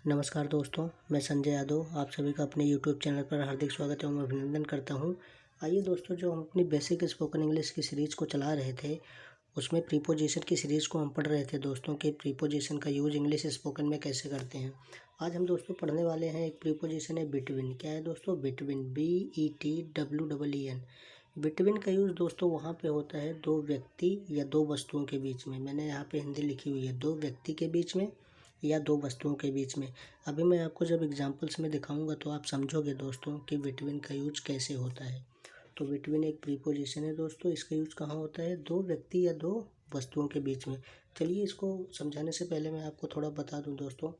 नमस्कार दोस्तों, मैं संजय यादव आप सभी का अपने यूट्यूब चैनल पर हार्दिक स्वागत एवं अभिनंदन करता हूं। आइए दोस्तों, जो हम अपनी बेसिक स्पोकन इंग्लिश की सीरीज़ को चला रहे थे उसमें प्रीपोजिशन की सीरीज़ को हम पढ़ रहे थे दोस्तों कि प्रीपोजिशन का यूज इंग्लिश स्पोकन में कैसे करते हैं। आज हम दोस्तों पढ़ने वाले हैं एक प्रीपोजिशन है बिटवीन। क्या है दोस्तों? Between, BETWEEN। बिटवीन का यूज़ दोस्तों वहाँ पे होता है दो व्यक्ति या दो वस्तुओं के बीच में। मैंने यहाँ पे हिंदी लिखी हुई है, दो व्यक्ति के बीच में या दो वस्तुओं के बीच में। अभी मैं आपको जब एग्जांपल्स में दिखाऊंगा तो आप समझोगे दोस्तों कि बिटवीन का यूज कैसे होता है। तो बिटवीन एक प्रीपोजिशन है दोस्तों, इसका यूज कहाँ होता है? दो व्यक्ति या दो वस्तुओं के बीच में। चलिए, इसको समझाने से पहले मैं आपको थोड़ा बता दूं दोस्तों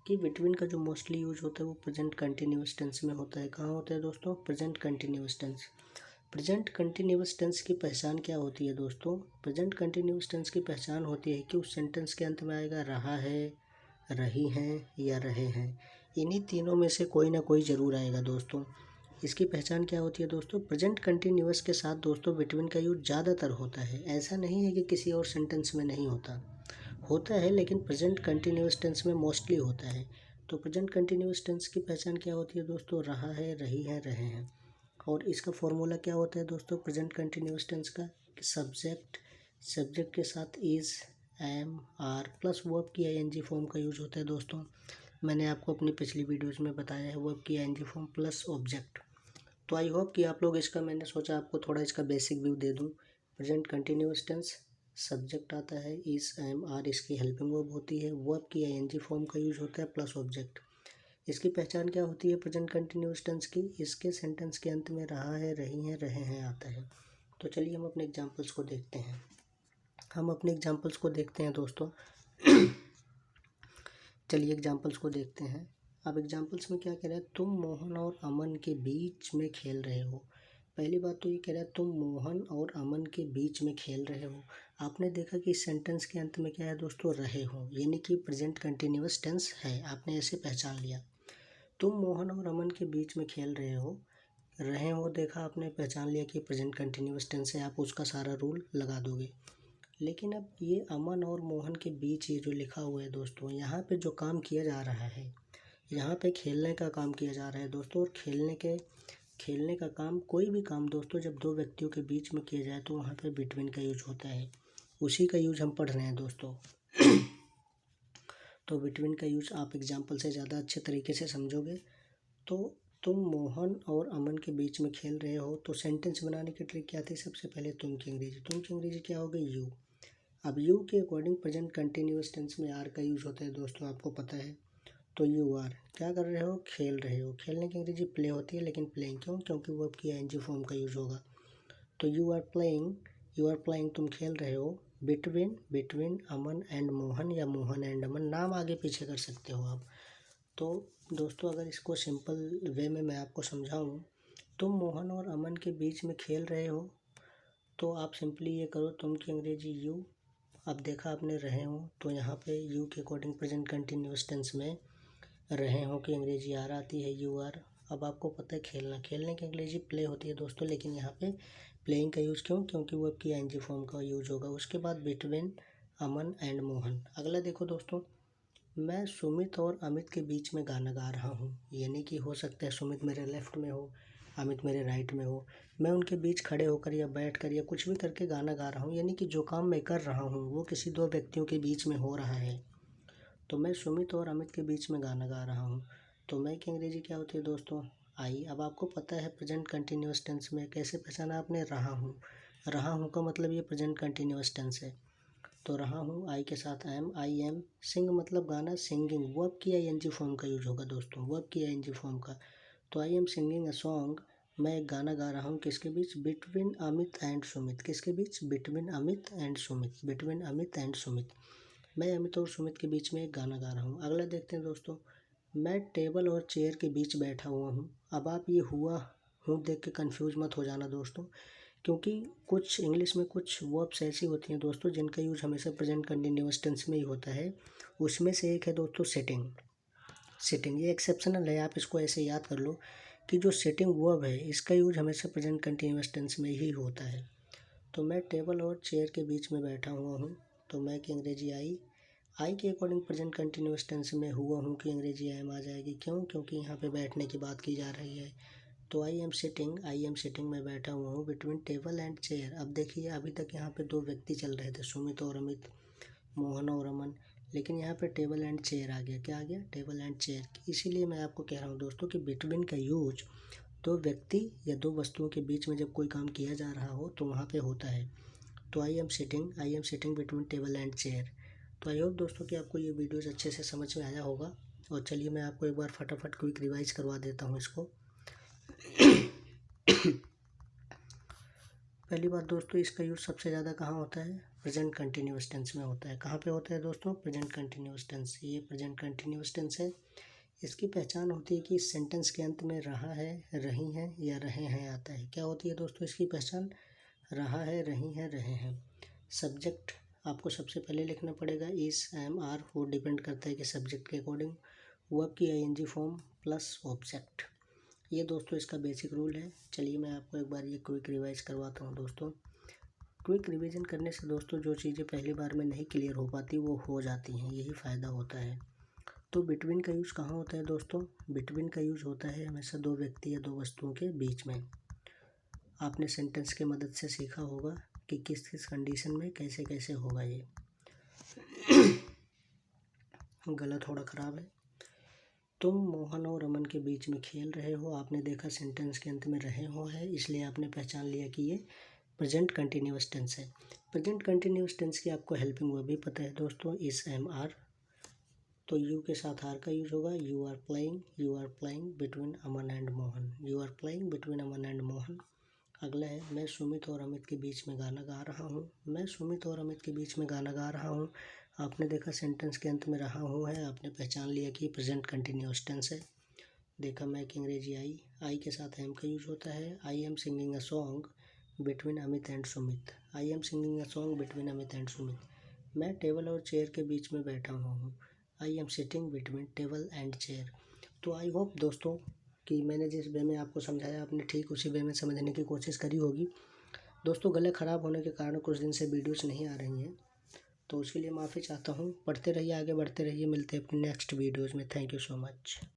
कि बिटवीन का जो मोस्टली यूज होता है वो प्रेजेंट कंटिन्यूअस टेंस में होता है। कहाँ होता है दोस्तों? Present continuous tense. Present continuous tense की पहचान क्या होती है दोस्तों? प्रेजेंट कंटिन्यूअस टेंस की पहचान होती है कि उस सेंटेंस के अंत में आएगा रहा है, रही हैं या रहे हैं। इन्हीं तीनों में से कोई ना कोई ज़रूर आएगा दोस्तों। इसकी पहचान क्या होती है दोस्तों? प्रेजेंट कंटिन्यूअस के साथ दोस्तों बिटवीन का यूज ज़्यादातर होता है। ऐसा नहीं है कि किसी और सेंटेंस में नहीं होता, होता है, लेकिन प्रेजेंट कंटिन्यूअस टेंस में मोस्टली होता है। तो प्रेजेंट कंटिन्यूअस टेंस की पहचान क्या होती है दोस्तों? रहा है, रही है, रहे हैं। और इसका फॉर्मूला क्या होता है दोस्तों प्रेजेंट कंटिन्यूअस टेंस का? सब्जेक्ट के साथ is, am, are plus verb की आईएनजी फॉर्म का यूज होता है दोस्तों। मैंने आपको अपनी पिछली वीडियोस में बताया है, वर्ब की आईएनजी फॉर्म प्लस ऑब्जेक्ट। तो आई होप कि आप लोग इसका, मैंने सोचा आपको थोड़ा इसका बेसिक व्यू दे दूं। प्रेजेंट कंटिन्यूअस टेंस, सब्जेक्ट आता है इज़, एम, आर, इसकी हेल्पिंग वर्ब होती है, वर्ब की आईएनजी फॉर्म का यूज होता है प्लस ऑब्जेक्ट। इसकी पहचान क्या होती है प्रेजेंट कंटिन्यूअस टेंस की? इसके सेंटेंस के अंत में रहा है, रही हैं, रहे हैं आता है। तो चलिए हम अपने एग्जांपल्स को देखते हैं। दोस्तों चलिए एग्जांपल्स को देखते हैं। अब एग्जांपल्स में क्या कह रहा है? तुम मोहन और अमन के बीच में खेल रहे हो। पहली बात तो ये कह रहा है तुम मोहन और अमन के बीच में खेल रहे हो। आपने देखा कि इस सेंटेंस के अंत में क्या है दोस्तों? रहे हो, यानी कि प्रेजेंट कंटिन्यूअस टेंस है। आपने ऐसे पहचान लिया। तुम मोहन और अमन के बीच में खेल रहे हो, रहे हो, देखा आपने, पहचान लिया कि प्रेजेंट कंटिन्यूअस टेंस है। आप उसका सारा रूल लगा दोगे। लेकिन अब ये अमन और मोहन के बीच ये जो लिखा हुआ है दोस्तों, यहाँ पे जो काम किया जा रहा है, यहाँ पे खेलने का काम किया जा रहा है दोस्तों। और खेलने का काम, कोई भी काम दोस्तों जब दो व्यक्तियों के बीच में किया जाए तो वहाँ पे बिटवीन का यूज होता है। उसी का यूज हम पढ़ रहे हैं दोस्तों। तो बिटवीन का यूज आप एग्जाम्पल से ज़्यादा अच्छे तरीके से समझोगे। तो तुम मोहन और अमन के बीच में खेल रहे हो, तो सेंटेंस बनाने की ट्रिक क्या थी? सबसे पहले तुम की अंग्रेजी क्या हो गई? यू। अब यू के अकॉर्डिंग प्रेजेंट कंटिन्यूअस टेंस में आर का यूज होता है दोस्तों, आपको पता है। तो यू आर क्या कर रहे हो? खेल रहे हो। खेलने की अंग्रेजी प्ले होती है, लेकिन प्लेइंग क्यों? क्योंकि वर्ब की आईएनजी फॉर्म का यूज होगा। तो यू आर प्लेइंग, तुम खेल रहे हो। बिटवीन अमन एंड मोहन या मोहन एंड अमन, नाम आगे पीछे कर सकते हो आप। तो दोस्तों अगर इसको सिंपल वे में मैं आपको समझाऊं, तुम मोहन और अमन के बीच में खेल रहे हो, तो आप सिंपली ये करो, तुम की अंग्रेजी यू। अब देखा आपने रहे हो, तो यहाँ पे यू के अकॉर्डिंग प्रेजेंट कंटिन्यूअस टेंस में रहे हो की अंग्रेजी आर आती है, यू आर। अब आपको पता है खेलने की अंग्रेजी प्ले होती है दोस्तों, लेकिन यहाँ पे प्लेइंग का यूज़ क्यों? क्योंकि वो आपकी आईएनजी फॉर्म का यूज होगा। उसके बाद बिटवीन अमन एंड मोहन। अगला देखो दोस्तों, मैं सुमित और अमित के बीच में गाना गा रहा हूँ, यानी कि हो सकता है सुमित मेरे लेफ़्ट में हो, अमित मेरे राइट में हो। मैं उनके बीच खड़े होकर या बैठ कर या कुछ भी करके गाना गा रहा हूँ, यानी कि जो काम मैं कर रहा हूँ वो किसी दो व्यक्तियों के बीच में हो रहा है। तो मैं सुमित और अमित के बीच में गाना गा रहा हूँ। तो मैं की अंग्रेजी क्या होती है दोस्तों? आई। अब आपको पता है प्रेजेंट कंटिन्यूअस टेंस में कैसे पहचाना आपने? रहा हूँ का मतलब ये प्रेजेंट कंटिन्यूअस टेंस है। तो रहा हूँ, आई के साथ एम, आई एम। सिंग मतलब गाना, सिंगिंग वर्ब की आईएनजी फॉर्म का यूज होगा दोस्तों, वर्ब की आईएनजी फॉर्म का। तो I am singing a song, मैं एक गाना गा रहा हूँ किसके बीच? Between Amit and Sumit. किसके बीच? Between Amit and Sumit. मैं अमित और सुमित के बीच में एक गाना गा रहा हूँ। अगला देखते हैं दोस्तों, मैं टेबल और चेयर के बीच बैठा हुआ हूँ। अब आप ये हुआ हूँ देख के कंफ्यूज मत हो जाना दोस्तों, क्योंकि कुछ इंग्लिश में कुछ वर्ब्स ऐसी होती हैं दोस्तों जिनका यूज हमेशा प्रेजेंट कंटिन्यूअस टेंस में ही होता है। उसमें से एक है दोस्तों सिटिंग। ये एक्सेप्शनल है, आप इसको ऐसे याद कर लो कि जो सिटिंग वर्ब है इसका यूज हमेशा प्रेजेंट कंटिन्यूअस टेंस में ही होता है। तो मैं टेबल और चेयर के बीच में बैठा हुआ हूँ, तो मैं की अंग्रेजी आई। आई के अकॉर्डिंग प्रेजेंट कंटिन्यूअस टेंस में हुआ हूँ की अंग्रेजी आई एम आ जाएगी। क्यों? क्योंकि यहाँ पे बैठने की बात की जा रही है। तो आई एम सिटिंग मैं बैठा हुआ हूँ बिटवीन टेबल एंड चेयर। अब देखिए अभी तक यहाँ पे दो व्यक्ति चल रहे थे, सुमित और अमित, मोहन और अमन, लेकिन यहाँ पे टेबल एंड चेयर आ गया। क्या आ गया? Table and chair. इसीलिए मैं आपको कह रहा हूँ दोस्तों कि बिटवीन का यूज दो व्यक्ति या दो वस्तुओं के बीच में जब कोई काम किया जा रहा हो तो वहाँ पे होता है। तो I am sitting between table and chair. तो आई होप दोस्तों कि आपको ये वीडियोज़ अच्छे से समझ में आया होगा। और चलिए मैं आपको एक बार फटाफट क्विक रिवाइज करवा देता हूँ इसको। पहली बात दोस्तों, इसका यूज़ सबसे ज़्यादा कहाँ होता है? प्रेजेंट कंटिन्यूअस टेंस में होता है। कहाँ पे होता है दोस्तों? Present continuous tense. ये प्रेजेंट कंटिन्यूअस टेंस है। इसकी पहचान होती है कि इस सेंटेंस के अंत में रहा है, रही हैं या रहे हैं आता है। क्या होती है दोस्तों इसकी पहचान? रहा है, रही हैं, रहे हैं। सब्जेक्ट आपको सबसे पहले लिखना पड़ेगा इस, एम, आर। वो डिपेंड करता है कि सब्जेक्ट के अकॉर्डिंग। वर्ब की आईएनजी फॉर्म प्लस ऑब्जेक्ट। ये दोस्तों इसका बेसिक रूल है। चलिए मैं आपको एक बार ये क्विक रिवाइज करवाता हूँ दोस्तों। क्विक रिवीजन करने से दोस्तों जो चीज़ें पहली बार में नहीं क्लियर हो पाती वो हो जाती हैं, यही फ़ायदा होता है। तो बिटवीन का यूज़ कहाँ होता है दोस्तों? बिटवीन का यूज़ होता है हमेशा दो व्यक्ति या दो वस्तुओं के बीच में। आपने सेंटेंस की मदद से सीखा होगा कि किस किस कंडीशन में कैसे कैसे होगा। ये गला थोड़ा ख़राब है। तुम मोहन और अमन के बीच में खेल रहे हो। आपने देखा सेंटेंस के अंत में रहे हो है, इसलिए आपने पहचान लिया कि ये प्रेजेंट कंटिन्यूअस टेंस है। प्रेजेंट कंटिन्यूअस टेंस की आपको हेल्पिंग वर्ब भी पता है दोस्तों, इस, एम, आर। तो यू के साथ आर का यूज होगा। You are playing between Aman and Mohan. You are playing between Aman and Mohan. अगला है मैं सुमित और अमित के बीच में गाना गा रहा हूँ। मैं सुमित और अमित के बीच में गाना गा रहा हूँ। आपने देखा सेंटेंस के अंत में रहा हूँ है, आपने पहचान लिया कि प्रेजेंट कंटिन्यूअस टेंस है। देखा मैं कि अंग्रेजी आई के साथ एम का यूज होता है। आई am singing a song between Amit and Sumit. I am singing a song between Amit and Sumit. मैं टेबल और चेयर के बीच में बैठा हुआ हूँ। I am sitting between table and chair. तो आई होप दोस्तों कि मैंने जिस वे में आपको समझाया आपने ठीक उसी वे में समझने की कोशिश करी होगी। दोस्तों गले ख़राब होने के कारण कुछ दिन से वीडियोस नहीं आ रही हैं, तो उसके लिए माफ़ी चाहता हूँ। पढ़ते रहिए, आगे बढ़ते रहिए। मिलते हैं अपने नेक्स्ट वीडियोज़ में। Thank you so much.